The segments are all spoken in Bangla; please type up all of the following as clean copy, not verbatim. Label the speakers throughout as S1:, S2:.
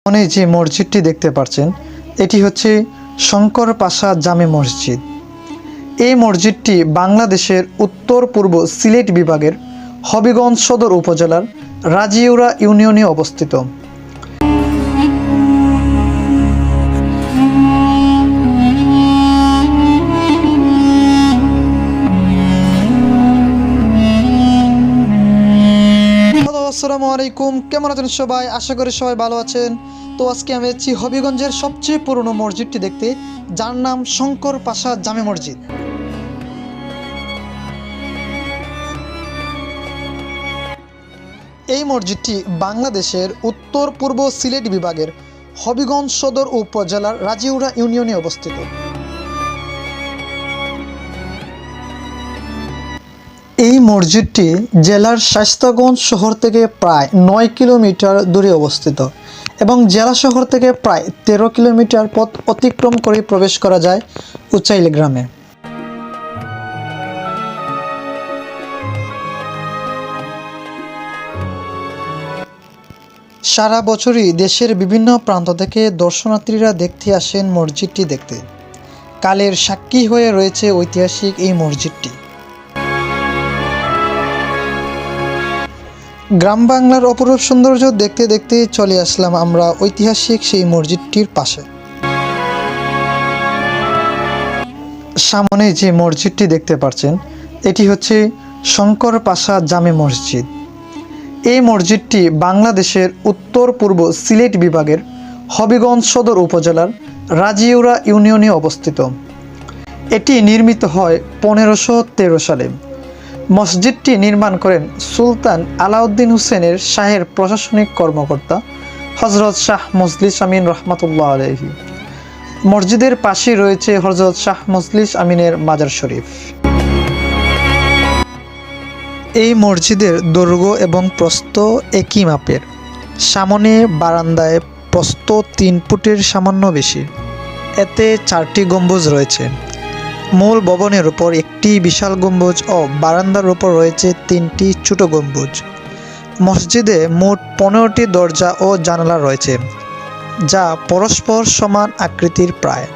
S1: সামনে যে মসজিদটি দেখতে পাচ্ছেন এটি হচ্ছে শঙ্কর পাশা জামে মসজিদ। এই মসজিদটি বাংলাদেশের উত্তর পূর্ব সিলেট বিভাগের হবিগঞ্জ সদর উপজেলার রাজিউরা ইউনিয়নে অবস্থিত। আসসালামু আলাইকুম, কেমন আছেন সবাই? আশা করি সবাই ভালো আছেন। তো আজকে আমি যাচ্ছি হবিগঞ্জের সবচেয়ে পুরনো মসজিদটি দেখতে, যার নাম শঙ্কর পাশা জামে মসজিদ। এই মসজিদটি বাংলাদেশের উত্তর পূর্ব সিলেট বিভাগের হবিগঞ্জ সদর উপজেলার রাজিউরা ইউনিয়নে অবস্থিত। এই মসজিদটি জেলার শায়েস্তাগঞ্জ শহর থেকে প্রায় 9 কিলোমিটার দূরে অবস্থিত এবং জেলা শহর থেকে প্রায় 13 কিলোমিটার পথ অতিক্রম করে প্রবেশ করা যায় উচাইল গ্রামে। সারা বছরই দেশের বিভিন্ন প্রান্ত থেকে দর্শনার্থীরা দেখতে আসেন মসজিদটি দেখতে। কালের সাক্ষী হয়ে রয়েছে ঐতিহাসিক এই মসজিদটি। গ্রাম বাংলার অপরূপ সৌন্দর্য দেখতে দেখতে চলে আসলাম আমরা ঐতিহাসিক সেই মসজিদটির পাশে। সামনে যে মসজিদটি দেখতে পাচ্ছেন এটি হচ্ছে শঙ্কর পাশা জামে মসজিদ। এই মসজিদটি বাংলাদেশের উত্তর পূর্ব সিলেট বিভাগের হবিগঞ্জ সদর উপজেলার রাজিউরা ইউনিয়নে অবস্থিত। এটি নির্মিত হয় 1513 সালে। মসজিদটি নির্মাণ করেন সুলতান আলাউদ্দিন হোসেনের শাহের প্রশাসনিক কর্মকর্তা হযরত শাহ মজলিস আমিন রহমাতুল্লাহ আলাইহি। মসজিদের পাশে রয়েছে হযরত শাহ মজলিস আমিনের মাজার শরীফ। এই মসজিদের দৈর্ঘ্য এবং প্রস্থ একই মাপের। সামনে বারান্দায় প্রস্থ 3 ফুটের সামান্য বেশি। এতে 4টি গম্বুজ রয়েছে। মূল ভবনের উপর একটি বিশাল গম্বুজ ও বারান্দার উপর রয়েছে 3টি ছোট গম্বুজ। মসজিদে মোট 15টি দরজা ও জানালা রয়েছে, যা পরস্পর সমান আকৃতির প্রায়।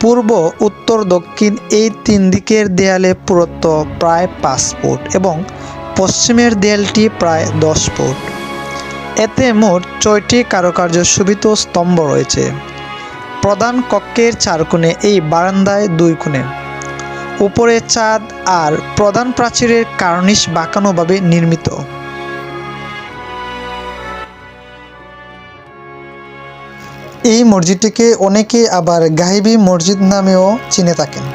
S1: পূর্ব, উত্তর, দক্ষিণ এই 3 দিকের দেয়ালে পুরুত্ব প্রায় 5 ফুট এবং পশ্চিমের দেয়ালটি প্রায় 10 ফুট। এতে মোট 6টি কারুকার্য শোভিত স্তম্ভ রয়েছে। প্রধান কক্ষের 4 কোণে, এই বারান্দায় 2 কোণে, উপরে চাঁদ আর প্রধান প্রাচীরের কার্নিশ বাঁকানোভাবে নির্মিত। এই মসজিদটিকে অনেকে আবার গায়েবী মসজিদ নামেও চিনে থাকেন।